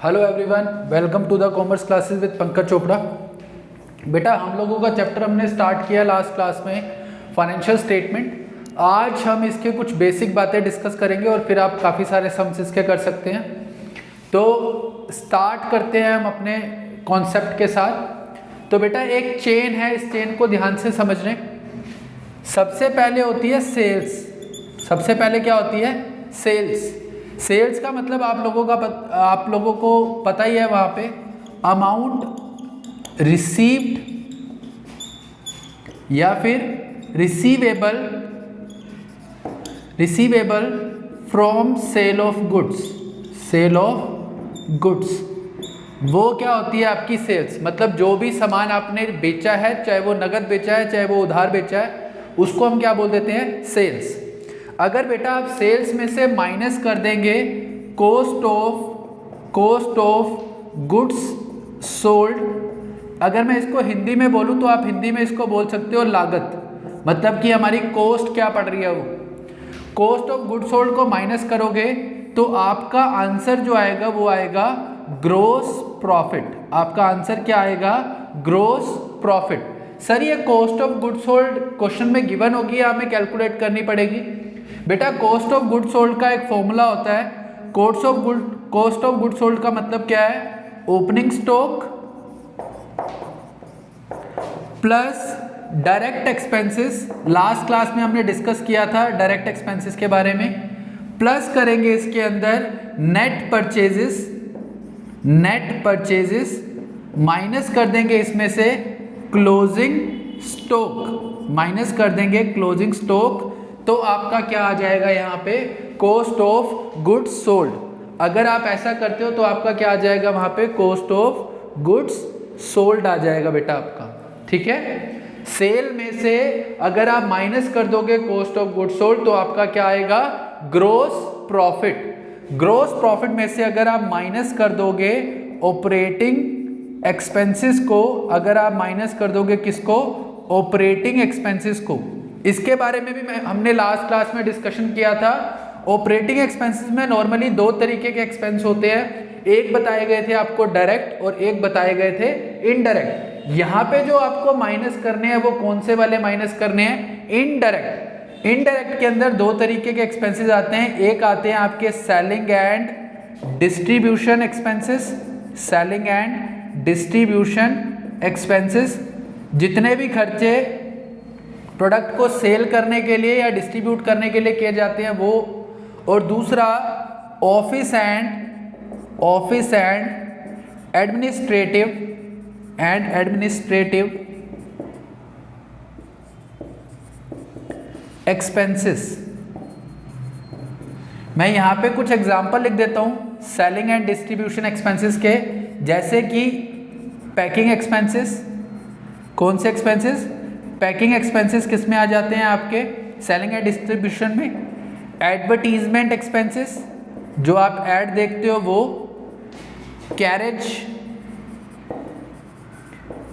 Hello everyone, welcome to the commerce classes with Pankaj Chopra. बेटा हम लोगों का चैप्टर हमने स्टार्ट किया लास्ट क्लास में फाइनेंशियल स्टेटमेंट। आज हम इसके कुछ बेसिक बातें डिस्कस करेंगे और फिर आप काफ़ी सारे सम्स इसके कर सकते हैं। तो स्टार्ट करते हैं हम अपने कॉन्सेप्ट के साथ। तो बेटा एक चेन है, इस चेन को ध्यान से समझ लें। सबसे पहले होती है सेल्स। सबसे पहले क्या होती है? सेल्स। सेल्स का मतलब आप लोगों को पता ही है, वहाँ पे अमाउंट रिसीव्ड या फिर receivable from sale of goods. Sale of goods वो क्या होती है? आपकी सेल्स। मतलब जो भी सामान आपने बेचा है, चाहे वो नगद बेचा है चाहे वो उधार बेचा है, उसको हम क्या बोल देते हैं? सेल्स। अगर बेटा आप सेल्स में से माइनस कर देंगे कॉस्ट ऑफ गुड्स सोल्ड, अगर मैं इसको हिंदी में बोलूं तो आप हिंदी में इसको बोल सकते हो लागत। मतलब कि हमारी कॉस्ट क्या पड़ रही है, वो कॉस्ट ऑफ गुड्स सोल्ड को माइनस करोगे तो आपका आंसर जो आएगा वो आएगा ग्रोस प्रॉफिट। आपका आंसर क्या आएगा? Gross profit. सर ये cost of goods sold question में गिवन होगी या हमें कैलकुलेट करनी पड़ेगी? बेटा कॉस्ट ऑफ गुड्स सोल्ड का एक फॉर्मूला होता है। कॉस्ट ऑफ गुड्स सोल्ड का मतलब क्या है? Opening stock plus direct expenses. Last class में हमने डिस्कस किया था डायरेक्ट एक्सपेंसेस के बारे में। प्लस करेंगे इसके अंदर नेट परचेजेस माइनस कर देंगे इसमें से क्लोजिंग स्टॉक। तो आपका क्या आ जाएगा यहाँ पे? Cost of goods sold. अगर आप ऐसा करते हो तो आपका क्या आ जाएगा वहाँ पे? कॉस्ट ऑफ गुड्स सोल्ड आ जाएगा बेटा आपका। ठीक है। सेल में से अगर आप माइनस कर दोगे कॉस्ट ऑफ गुड्स सोल्ड तो आपका क्या आएगा? Gross profit. ग्रोस प्रॉफिट में से अगर आप माइनस कर दोगे ऑपरेटिंग एक्सपेंसेस को, अगर आप माइनस कर दोगे किसको? ऑपरेटिंग एक्सपेंसेस को। इसके बारे में भी हमने लास्ट क्लास में डिस्कशन किया था। ऑपरेटिंग एक्सपेंसेस में नॉर्मली दो तरीके के एक्सपेंस होते हैं। एक बताए गए थे आपको डायरेक्ट और एक बताए गए थे इनडायरेक्ट। यहाँ पे जो आपको माइनस करने हैं वो कौन से वाले माइनस करने हैं? इनडायरेक्ट। इनडायरेक्ट के अंदर दो तरीके के एक्सपेंसेस आते हैं। एक आते हैं आपके सेलिंग एंड डिस्ट्रीब्यूशन एक्सपेंसेस। जितने भी खर्चे प्रोडक्ट को सेल करने के लिए या डिस्ट्रीब्यूट करने के लिए किए जाते हैं वो। और दूसरा ऑफिस एंड एडमिनिस्ट्रेटिव एक्सपेंसेस। मैं यहाँ पे कुछ एग्जांपल लिख देता हूँ सेलिंग एंड डिस्ट्रीब्यूशन एक्सपेंसेस के, जैसे कि पैकिंग एक्सपेंसेस। कौन से एक्सपेंसेस? पैकिंग एक्सपेंसेस किस में आ जाते हैं आपके? सेलिंग एंड डिस्ट्रीब्यूशन में। एडवर्टीजमेंट एक्सपेंसेस, जो आप ऐड देखते हो वो। कैरेज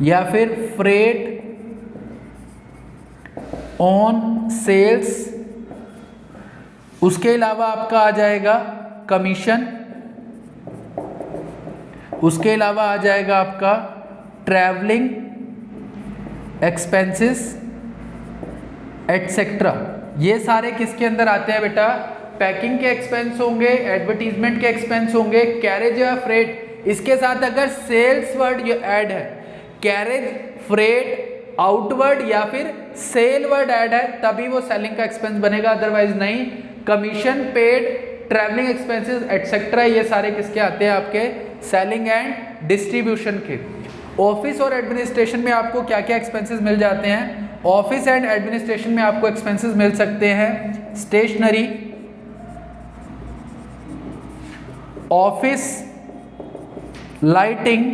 या फिर फ्रेट ऑन सेल्स। उसके अलावा आपका आ जाएगा कमीशन। उसके अलावा आ जाएगा आपका ट्रैवलिंग एक्सपेंसेस एटसेट्रा। ये सारे किसके अंदर आते हैं बेटा? पैकिंग के एक्सपेंस होंगे, एडवर्टीजमेंट के एक्सपेंस होंगे, कैरेज या फ्रेट। इसके साथ अगर सेल्स वर्ड ऐड है, कैरेज, फ्रेट, आउटवर्ड या फिर सेल वर्ड ऐड है, तभी वो सेलिंग का एक्सपेंस बनेगा, अदरवाइज नहीं। Commission paid, travelling expenses etcetera, ये सारे किसके आते हैं? आपके सेलिंग एंड डिस्ट्रीब्यूशन के। ऑफिस और एडमिनिस्ट्रेशन में आपको क्या क्या एक्सपेंसेस मिल जाते हैं? ऑफिस एंड एडमिनिस्ट्रेशन में आपको एक्सपेंसेस मिल सकते हैं stationery, office lighting,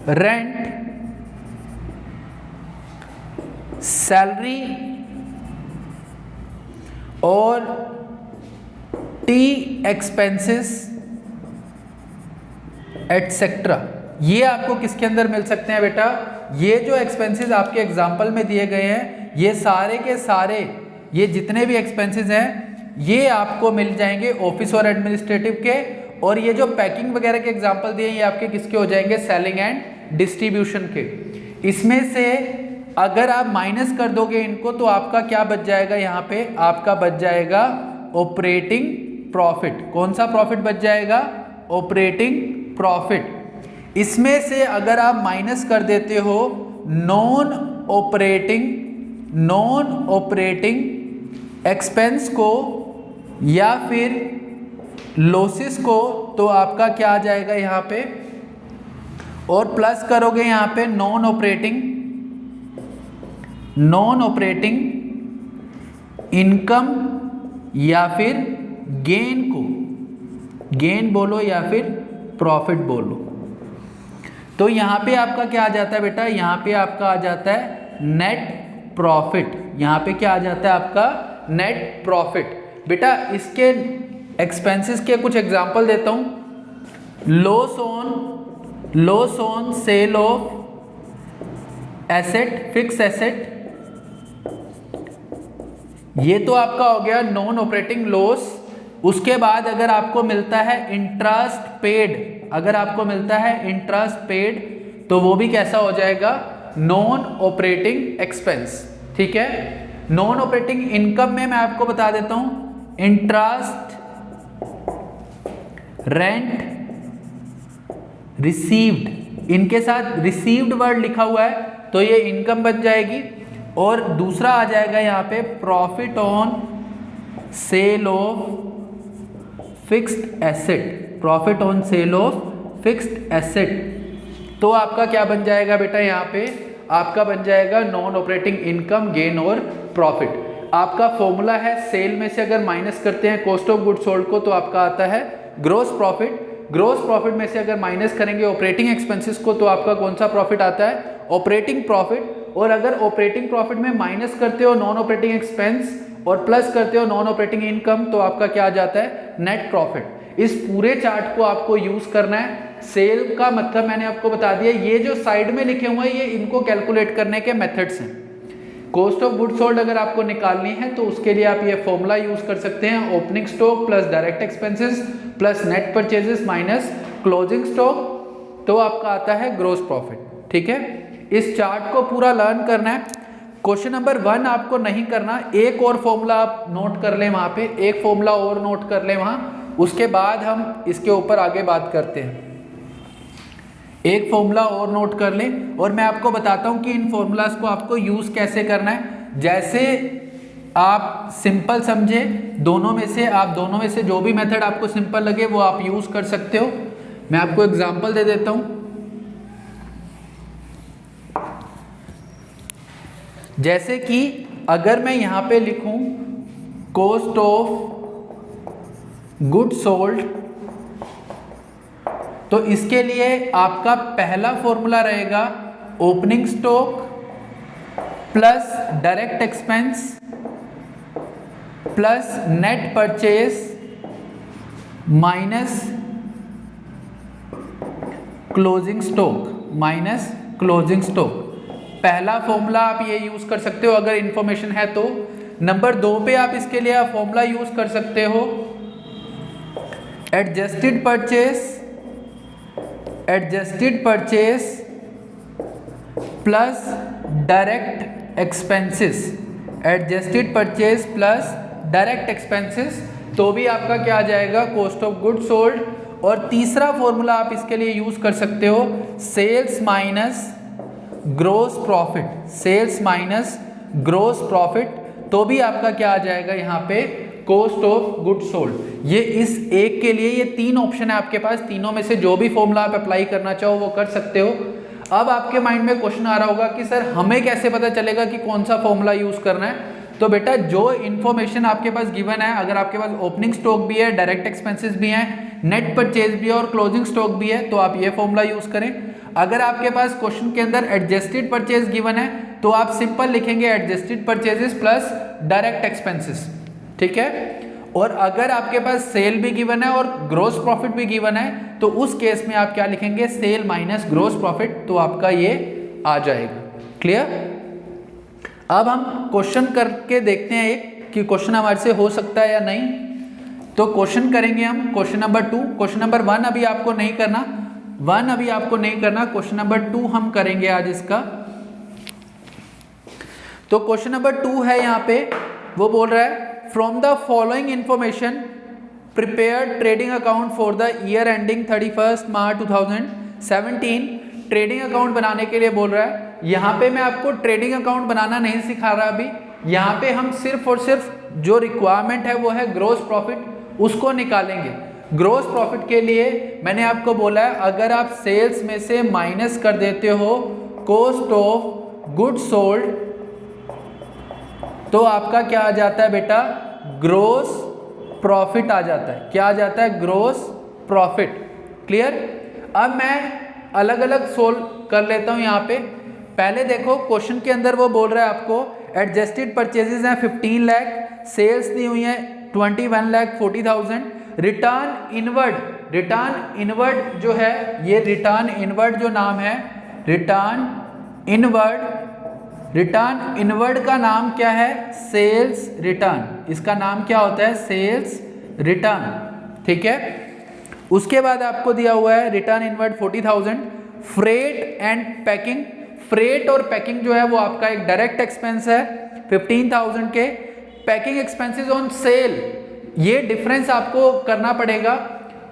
rent, salary और टी एक्सपेंसेस एटसेट्रा। ये आपको किसके अंदर मिल सकते हैं बेटा? ये जो एक्सपेंसेस आपके एग्जाम्पल में दिए गए हैं, ये सारे के सारे, ये जितने भी एक्सपेंसेस हैं ये आपको मिल जाएंगे ऑफिस और एडमिनिस्ट्रेटिव के, और ये जो पैकिंग वगैरह के एग्जांपल दिए ये आपके किसके हो जाएंगे, सेलिंग एंड डिस्ट्रीब्यूशन के। इसमें से अगर आप माइनस कर दोगे इनको तो आपका क्या बच जाएगा, यहाँ पे आपका बच जाएगा ऑपरेटिंग प्रॉफिट। कौन सा प्रॉफिट बच जाएगा, ऑपरेटिंग प्रॉफिट। इसमें से अगर आप माइनस कर देते हो नॉन ऑपरेटिंग एक्सपेंस को या फिर लॉसेस को, तो आपका क्या आ जाएगा यहाँ पे, और प्लस करोगे यहाँ पे नॉन ऑपरेटिंग इनकम या फिर गेन को, गेन बोलो या फिर प्रॉफिट बोलो। तो यहाँ पे आपका क्या आ जाता है बेटा, यहाँ पे आपका आ जाता है नेट प्रॉफिट। यहाँ पे क्या आ जाता है आपका, नेट प्रॉफिट। बेटा इसके एक्सपेंसेस के कुछ एग्जांपल देता हूँ। Loss on sale of asset, fix asset, ये तो आपका हो गया नॉन ऑपरेटिंग लॉस। उसके बाद अगर आपको मिलता है इंटरेस्ट पेड, अगर आपको मिलता है इंटरेस्ट पेड तो वो भी कैसा हो जाएगा, नॉन ऑपरेटिंग एक्सपेंस। ठीक है, नॉन ऑपरेटिंग इनकम में मैं आपको बता देता हूं, इंटरेस्ट, रेंट, रिसीव्ड, इनके साथ रिसीव्ड वर्ड लिखा हुआ है तो ये इनकम बन जाएगी। और दूसरा आ जाएगा यहाँ पे profit on sale of fixed asset, profit on sale of fixed asset. तो आपका क्या बन जाएगा बेटा, यहाँ पे आपका बन जाएगा नॉन ऑपरेटिंग इनकम, गेन और प्रॉफिट। आपका फॉर्मूला है सेल में से अगर माइनस करते हैं कॉस्ट ऑफ गुड सोल्ड को तो आपका आता है ग्रोस प्रॉफिट। ग्रोस प्रॉफिट में से अगर माइनस करेंगे ऑपरेटिंग एक्सपेंसेस को तो आपका कौन सा प्रॉफिट आता है, ऑपरेटिंग प्रॉफिट। और अगर ऑपरेटिंग प्रॉफिट में माइनस करते हो नॉन ऑपरेटिंग एक्सपेंस और प्लस करते हो नॉन ऑपरेटिंग इनकम तो आपका क्या आ जाता है, नेट प्रॉफिट। इस पूरे चार्ट को आपको यूज करना है। सेल का मतलब मैंने आपको बता दिया, ये जो साइड में लिखे हुए हैं ये इनको कैलकुलेट करने के मेथड्स हैं। कॉस्ट ऑफ गुड सोल्ड अगर आपको निकालनी है तो उसके लिए आप ये फॉर्मूला यूज कर सकते हैं, opening stock plus direct expenses plus net purchases minus closing stock, तो आपका आता है ग्रोस प्रॉफिट। ठीक है, इस चार्ट को पूरा लर्न करना है। क्वेश्चन नंबर 1 आपको नहीं करना, एक और फॉर्मूला आप नोट कर लें वहां पे, एक फॉर्मूला और नोट कर लें वहां, उसके बाद हम इसके ऊपर आगे बात करते हैं। एक फॉर्मूला और नोट कर लें और मैं आपको बताता हूं कि इन फॉर्मूलाज को आपको यूज कैसे करना है। जैसे आप सिंपल समझे दोनों में से, आप दोनों में से जो भी मेथड आपको सिंपल लगे वो आप यूज कर सकते हो। मैं आपको एग्जांपल दे देता हूं। जैसे कि अगर मैं यहां पे लिखूं कॉस्ट ऑफ गुड सोल्ड, तो इसके लिए आपका पहला फॉर्मूला रहेगा opening stock plus direct expense plus net purchase minus closing stock. पहला फॉर्मूला आप ये यूज कर सकते हो अगर इंफॉर्मेशन है तो। नंबर 2 पे आप इसके लिए आप फॉर्मूला यूज कर सकते हो adjusted purchase plus direct expenses, adjusted purchase plus direct expenses, तो भी आपका क्या आ जाएगा, कॉस्ट ऑफ गुड सोल्ड। और तीसरा फॉर्मूला आप इसके लिए यूज कर सकते हो सेल्स माइनस ग्रोस प्रॉफिट, तो भी आपका क्या आ जाएगा यहाँ पे, कॉस्ट ऑफ गुड सोल्ड। ये इस एक के लिए ये 3 ऑप्शन है आपके पास, तीनों में से जो भी फॉर्मूला आप अप्लाई करना चाहो वो कर सकते हो। अब आपके माइंड में क्वेश्चन आ रहा होगा कि सर हमें कैसे पता चलेगा कि कौन सा फॉर्मूला यूज करना है। तो बेटा जो इन्फॉर्मेशन आपके पास गिवन है, अगर आपके पास ओपनिंग स्टॉक भी है, डायरेक्ट एक्सपेंसेस भी हैं, नेट परचेज भी है और क्लोजिंग स्टॉक भी है, तो आप ये फॉर्मूला यूज करें। अगर आपके पास क्वेश्चन के अंदर एडजस्टेड परचेज गिवन है तो आप सिंपल लिखेंगे adjusted purchases plus direct expenses. ठीक है, और अगर आपके पास सेल भी गिवन है और ग्रोस प्रॉफिट भी गिवन है तो उस केस में आप क्या लिखेंगे, सेल माइनस ग्रोस प्रॉफिट, तो आपका ये आ जाएगा। क्लियर। अब हम क्वेश्चन करके देखते हैं एक कि क्वेश्चन हमारे से हो सकता है या नहीं। तो क्वेश्चन करेंगे हम क्वेश्चन नंबर 2। क्वेश्चन नंबर 1 अभी आपको नहीं करना, क्वेश्चन नंबर 2 हम करेंगे आज इसका। तो क्वेश्चन नंबर 2 है यहाँ पे, वो बोल रहा है from the following information prepare trading account for the year ending 31 March 2017। Trading account बनाने के लिए बोल रहा है। यहाँ पे मैं आपको ट्रेडिंग अकाउंट बनाना नहीं सिखा रहा अभी, यहाँ पे हम सिर्फ और सिर्फ जो रिक्वायरमेंट है वो है ग्रॉस प्रॉफिट, उसको निकालेंगे। ग्रॉस प्रॉफिट के लिए मैंने आपको बोला है अगर आप सेल्स में से माइनस कर देते हो कॉस्ट ऑफ गुड्स सोल्ड तो आपका क्या आ जाता है बेटा, ग्रॉस प्रॉफिट आ जाता है। क्या आ जाता है, ग्रॉस प्रॉफिट। क्लियर। अब मैं अलग अलग सोल्व कर लेता हूं। यहाँ पे पहले देखो क्वेश्चन के अंदर वो बोल रहा है आपको एडजस्टेड परचेजेस हैं 15 लाख, सेल्स दी हुई है 21,40,000। रिटर्न इनवर्ड जो है, ये रिटर्न इनवर्ड जो नाम है, रिटर्न इनवर्ड का नाम क्या है, सेल्स रिटर्न। इसका नाम क्या होता है, सेल्स रिटर्न। ठीक है। उसके बाद आपको दिया हुआ है return inward 40,000। Freight and packing, freight और पैकिंग जो है वो आपका एक डायरेक्ट एक्सपेंस है 15,000 के। पैकिंग एक्सपेंसेस ऑन सेल, ये डिफरेंस आपको करना पड़ेगा।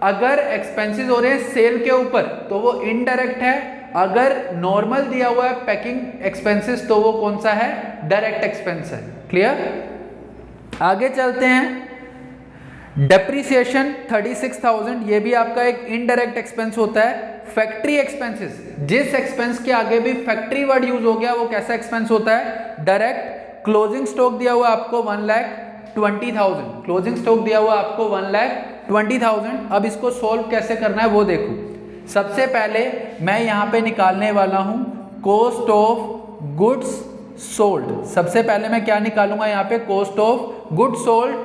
अगर एक्सपेंसेस हो रहे हैं सेल के ऊपर तो वो इनडायरेक्ट है, अगर नॉर्मल दिया हुआ है पैकिंग एक्सपेंसेस तो वो कौन सा है, डायरेक्ट एक्सपेंस है। क्लियर। आगे चलते हैं। डेप्रीसिएशन 36,000, ये भी आपका एक इनडायरेक्ट एक्सपेंस होता है। फैक्ट्री एक्सपेंसेस, जिस एक्सपेंस के आगे भी फैक्ट्री वर्ड यूज हो गया वो कैसा एक्सपेंस होता है, डायरेक्ट। क्लोजिंग स्टॉक दिया हुआ आपको 1,20,000, क्लोजिंग स्टॉक दिया हुआ आपको 1,20,000। अब इसको सोल्व कैसे करना है वो देखो। सबसे पहले मैं यहाँ पे निकालने वाला हूँ कॉस्ट ऑफ गुड्स सोल्ड। सबसे पहले मैं क्या निकालूंगा यहाँ पे, कॉस्ट ऑफ गुड्स सोल्ड।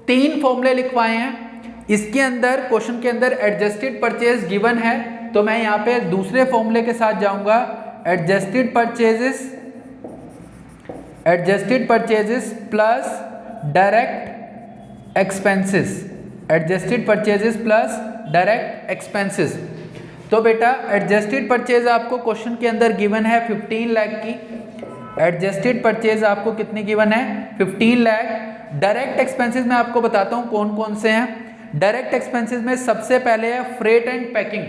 3 फॉर्मूले लिखवाए हैं इसके अंदर। क्वेश्चन के अंदर एडजस्टेड परचेज गिवन है तो मैं यहाँ पे दूसरे फॉर्मूले के साथ जाऊंगा, adjusted purchases plus direct expenses, adjusted purchases plus direct expenses. तो बेटा एडजस्टेड परचेज आपको क्वेश्चन के अंदर गिवन है 15 लाख की। एडजस्टेड परचेज आपको कितनी गिवन है, 15 लाख। डायरेक्ट एक्सपेंसेस मैं आपको बताता हूं कौन कौन से हैं। डायरेक्ट एक्सपेंसेस में सबसे पहले है freight and packing.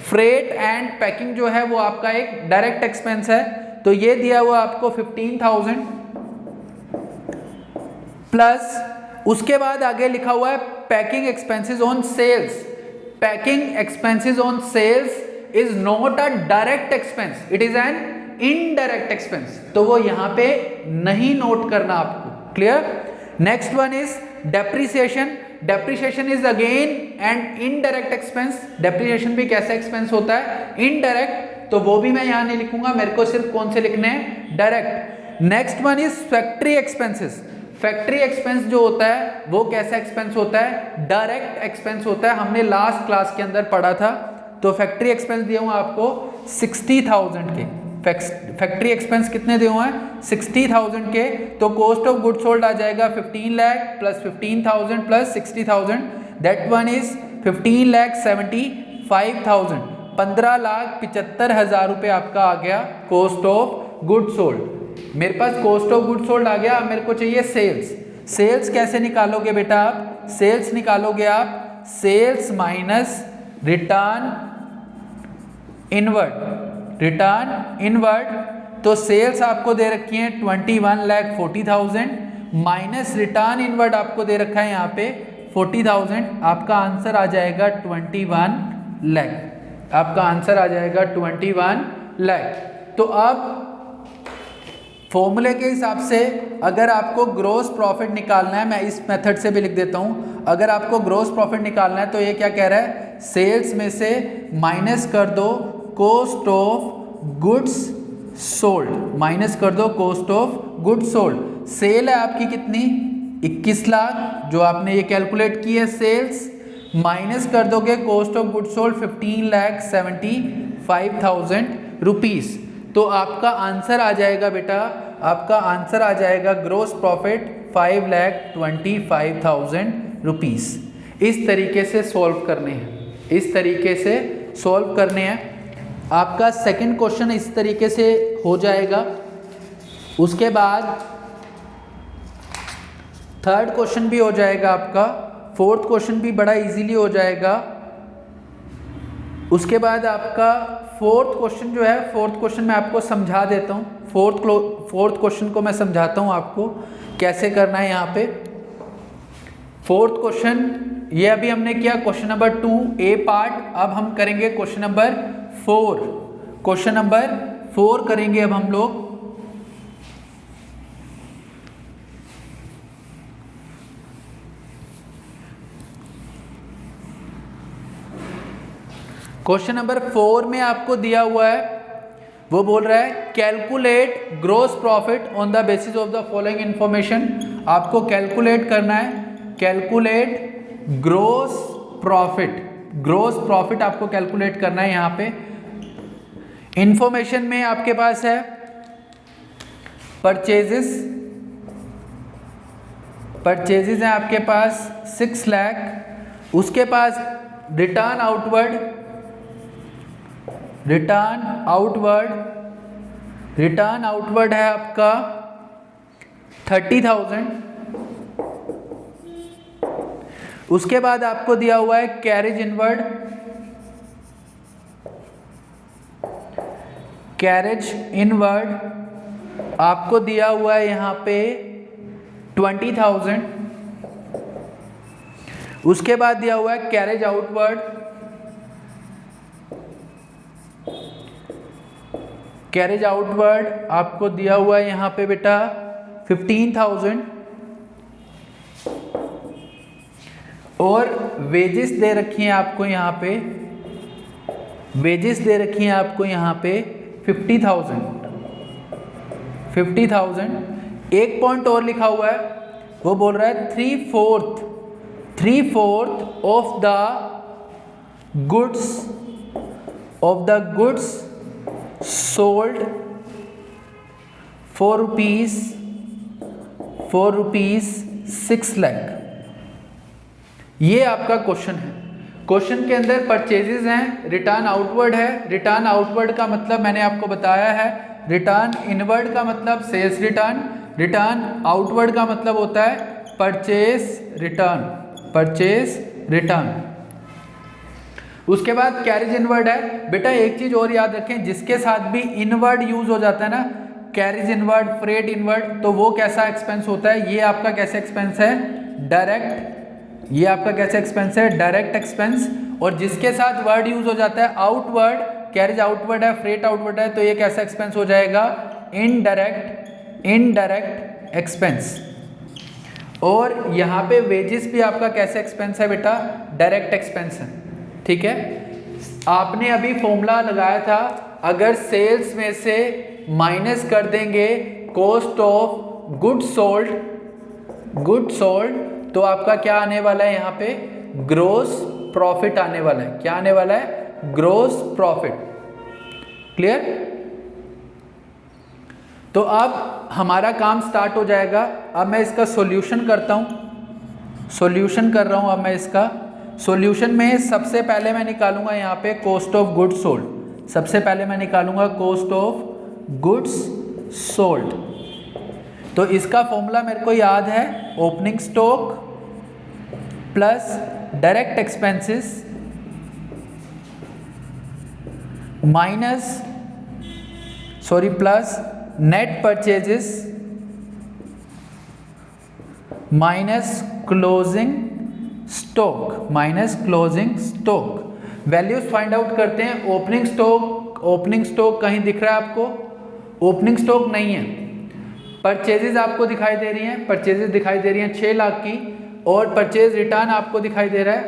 Freight and packing जो है वो आपका एक डायरेक्ट एक्सपेंस है, तो ये दिया हुआ आपको 15,000 प्लस उसके बाद आगे लिखा हुआ है packing expenses on sales. Packing expenses on sales is not a direct expense, it is an indirect expense, तो वो यहां पे नहीं नोट करना आपको। Clear. Next one is depreciation. Depreciation is again and indirect expense. Depreciation भी कैसा expense होता है, इनडायरेक्ट, तो वो भी मैं यहां नहीं लिखूंगा, मेरे को सिर्फ कौन से लिखने हैं, direct. Next one is factory expenses. Factory expense जो होता है वो कैसा एक्सपेंस होता है, डायरेक्ट एक्सपेंस होता है, हमने लास्ट क्लास के अंदर पढ़ा था। तो फैक्ट्री एक्सपेंस दिए हुए आपको 60,000 के। फैक्ट्री एक्सपेंस कितने दिए हुए हैं, 60,000 के। तो कॉस्ट ऑफ गुड्स सोल्ड आ जाएगा 15 lakh plus 15,000 plus 60,000, that one is 15,75,000। 15,75,000 रुपये आपका आ गया कॉस्ट ऑफ गुड्स सोल्ड। मेरे पास कॉस्ट ऑफ गुड्स सोल्ड आ गया, अब मेरे को चाहिए सेल्स। सेल्स कैसे निकालोगे बेटा आप, सेल्स निकालोगे आप sales minus return inward. Return inward, तो सेल्स आपको दे रखी है 21,40,000 माइनस रिटर्न इनवर्ड आपको दे रखा है यहाँ पे 40,000। आपका आंसर आ जाएगा 21 लाख। आपका आंसर आ जाएगा 21 लाख। तो अब फॉर्मूले के हिसाब से अगर आपको ग्रॉस प्रॉफिट निकालना है, मैं इस मेथड से भी लिख देता हूँ, अगर आपको ग्रॉस प्रॉफिट निकालना है तो ये क्या कह रहा है, सेल्स में से माइनस कर दो cost of goods sold, minus कर दो cost of goods sold. Sale है आपकी कितनी, 21 लाख, जो आपने ये कैलकुलेट की है सेल्स, माइनस कर दोगे cost of goods sold 15,75,000 rupees. तो आपका आंसर आ जाएगा बेटा, आपका आंसर आ जाएगा ग्रॉस प्रॉफिट 5,25,000 रुपीज़। इस तरीके से सॉल्व करने हैं, इस तरीके से सॉल्व करने हैं। आपका सेकंड क्वेश्चन इस तरीके से हो जाएगा। उसके बाद थर्ड क्वेश्चन भी हो जाएगा आपका, फोर्थ क्वेश्चन भी बड़ा इजीली हो जाएगा। उसके बाद आपका फोर्थ क्वेश्चन जो है, फोर्थ क्वेश्चन मैं आपको समझा देता हूँ। फोर्थ क्वेश्चन को मैं समझाता हूँ आपको कैसे करना है। यहाँ पे फोर्थ क्वेश्चन ये अभी हमने किया क्वेश्चन नंबर 2 ए पार्ट। अब हम करेंगे क्वेश्चन नंबर 4। क्वेश्चन नंबर 4 करेंगे अब हम लोग। क्वेश्चन नंबर 4 में आपको दिया हुआ है, वो बोल रहा है calculate gross profit on the basis of the following information. आपको कैलकुलेट करना है, calculate gross profit. Gross profit आपको कैलकुलेट करना है। यहाँ पे इंफॉर्मेशन में आपके पास है परचेजेस हैं आपके पास 6 लाख। उसके पास रिटर्न आउटवर्ड है आपका 30,000। उसके बाद आपको दिया हुआ है कैरेज इनवर्ड आपको दिया हुआ है यहाँ पे 20,000। उसके बाद दिया हुआ है कैरेज आउटवर्ड आपको दिया हुआ है यहाँ पे बेटा 15,000। और वेजेस दे रखी हैं आपको यहाँ पे, 50,000। एक पॉइंट और लिखा हुआ है, वो बोल रहा है 3/4 of the goods sold for rupees 6 lakh. ये आपका क्वेश्चन है। क्वेश्चन के अंदर परचेजेस हैं, रिटर्न आउटवर्ड है। रिटर्न आउटवर्ड का मतलब मैंने आपको बताया है, रिटर्न इनवर्ड का मतलब सेल्स रिटर्न आउटवर्ड का मतलब होता है परचेज रिटर्न। उसके बाद कैरेज इनवर्ड है। बेटा एक चीज और याद रखें, जिसके साथ भी इनवर्ड यूज हो जाता है ना, कैरेज इनवर्ड, फ्रेट इनवर्ड, तो वो कैसा एक्सपेंस होता है? ये आपका कैसे एक्सपेंस है? Direct expense. और जिसके साथ वर्ड यूज हो जाता है आउटवर्ड, कैरेज आउटवर्ड है, फ्रेट आउटवर्ड है, तो ये कैसा एक्सपेंस हो जाएगा? Indirect expense. और यहाँ पे वेजेस भी आपका कैसे एक्सपेंस है बेटा? डायरेक्ट एक्सपेंस है। ठीक है, आपने अभी फॉर्मूला लगाया था, अगर सेल्स में से माइनस कर देंगे कॉस्ट ऑफ गुड सोल्ड, तो आपका क्या आने वाला है? यहाँ पे ग्रोस प्रॉफिट आने वाला है। क्या आने वाला है? Gross profit. क्लियर? तो अब हमारा काम स्टार्ट हो जाएगा। अब मैं इसका सॉल्यूशन करता हूं, अब मैं इसका सॉल्यूशन में सबसे पहले मैं निकालूंगा यहाँ पे कॉस्ट ऑफ गुड्स सोल्ड। सबसे पहले मैं निकालूंगा कॉस्ट ऑफ गुड्स सोल्ड। तो इसका फॉर्मूला मेरे को याद है, opening stock plus direct expenses plus net purchases minus closing stock. Values find out करते हैं। ओपनिंग स्टॉक कहीं दिख रहा है आपको? ओपनिंग स्टॉक नहीं है। परचेजेज आपको दिखाई दे रही हैं, 6 लाख की, और परचेज रिटर्न आपको दिखाई दे रहा है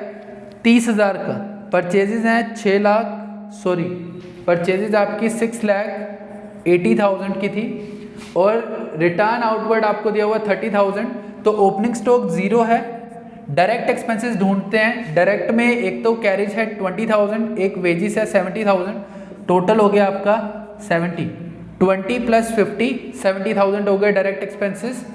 30,000 का। परचेजेज हैं 6 लाख, परचेजेज आपकी 6,80,000 की थी, और रिटर्न आउटवर्ड आपको दिया हुआ 30,000। तो ओपनिंग स्टॉक 0 है। डायरेक्ट एक्सपेंसेस ढूंढते हैं। डायरेक्ट में एक तो कैरेज है 20,000, एक वेजिस है 70,000, टोटल हो गया आपका 20 + 50 70,000 हो गए डायरेक्ट एक्सपेंसेस।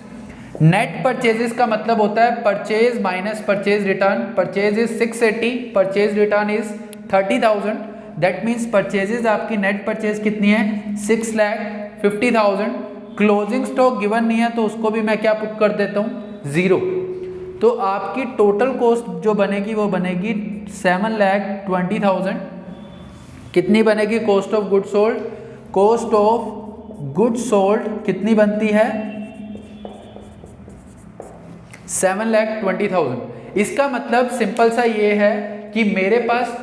नेट परचेजेस का मतलब होता है purchase minus purchase return. Purchase is 680, purchase return is 30,000। That means purchases आपकी नेट परचेज कितनी है 6,50,000। क्लोजिंग स्टॉक गिवन नहीं है तो उसको भी मैं क्या पुट कर देता हूँ 0। तो आपकी टोटल कॉस्ट जो बनेगी वो बनेगी 7,20,000। कितनी बनेगी cost of good sold? Cost of good sold कितनी बनती है 7,20,000। इसका मतलब सिंपल सा ये है कि मेरे पास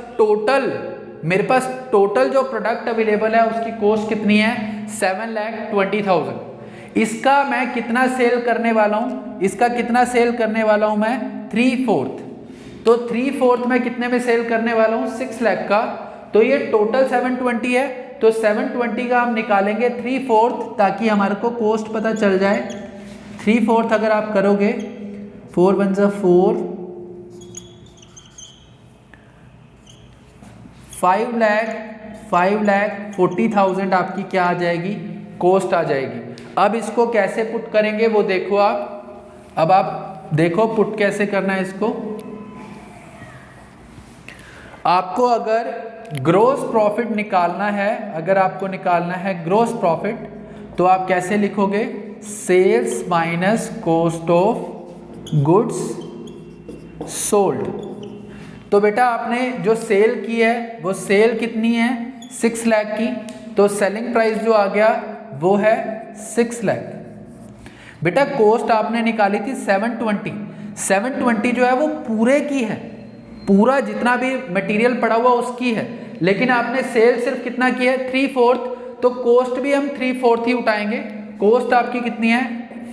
टोटल जो प्रोडक्ट अवेलेबल है उसकी कॉस्ट कितनी है 7,20,000। इसका मैं कितना सेल करने वाला हूं? इसका कितना सेल करने वाला हूं मैं 3/4। तो 3/4 में कितने में सेल करने वाला हूं 6 लाख का। तो ये टोटल 720 है, तो 720 का हम निकालेंगे 3/4 ताकि हमारे को कॉस्ट पता चल जाए। 3/4 अगर आप करोगे 4 1 4, 5,40,000 आपकी क्या आ जाएगी कॉस्ट आ जाएगी। अब इसको कैसे पुट करेंगे वो देखो आप। अब आप देखो पुट कैसे करना है इसको। आपको अगर ग्रोस प्रॉफिट निकालना है, अगर आपको निकालना है ग्रोस प्रॉफिट, तो आप कैसे लिखोगे sales minus cost of goods sold. तो बेटा आपने जो सेल की है वो सेल कितनी है 6 लाख की, तो सेलिंग प्राइस जो आ गया वो है 6 लाख। बेटा कॉस्ट आपने निकाली थी 720 जो है वो पूरे की है, पूरा जितना भी मटेरियल पड़ा हुआ उसकी है, लेकिन आपने सेल सिर्फ कितना किया है 3/4, तो कॉस्ट भी हम 3/4 ही उठाएंगे। कॉस्ट आपकी कितनी है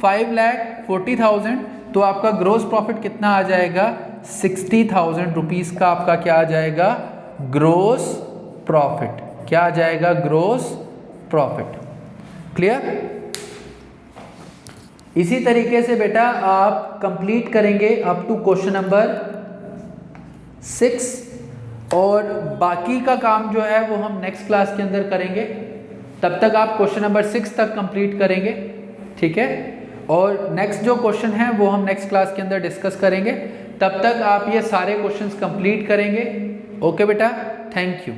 5,40,000, तो आपका ग्रोस प्रॉफिट कितना आ जाएगा 60,000 रुपीज का आपका क्या आ जाएगा ग्रोस प्रॉफिट। क्या आ जाएगा ग्रोस प्रॉफिट। क्लियर? इसी तरीके से बेटा आप कंप्लीट करेंगे अप टू क्वेश्चन नंबर 6, और बाकी का काम जो है वो हम नेक्स्ट क्लास के अंदर करेंगे। तब तक आप क्वेश्चन नंबर 6 तक कंप्लीट करेंगे, ठीक है? और नेक्स्ट जो क्वेश्चन है वो हम नेक्स्ट क्लास के अंदर डिस्कस करेंगे। तब तक आप ये सारे क्वेश्चंस कंप्लीट करेंगे। ओके बेटा, थैंक यू।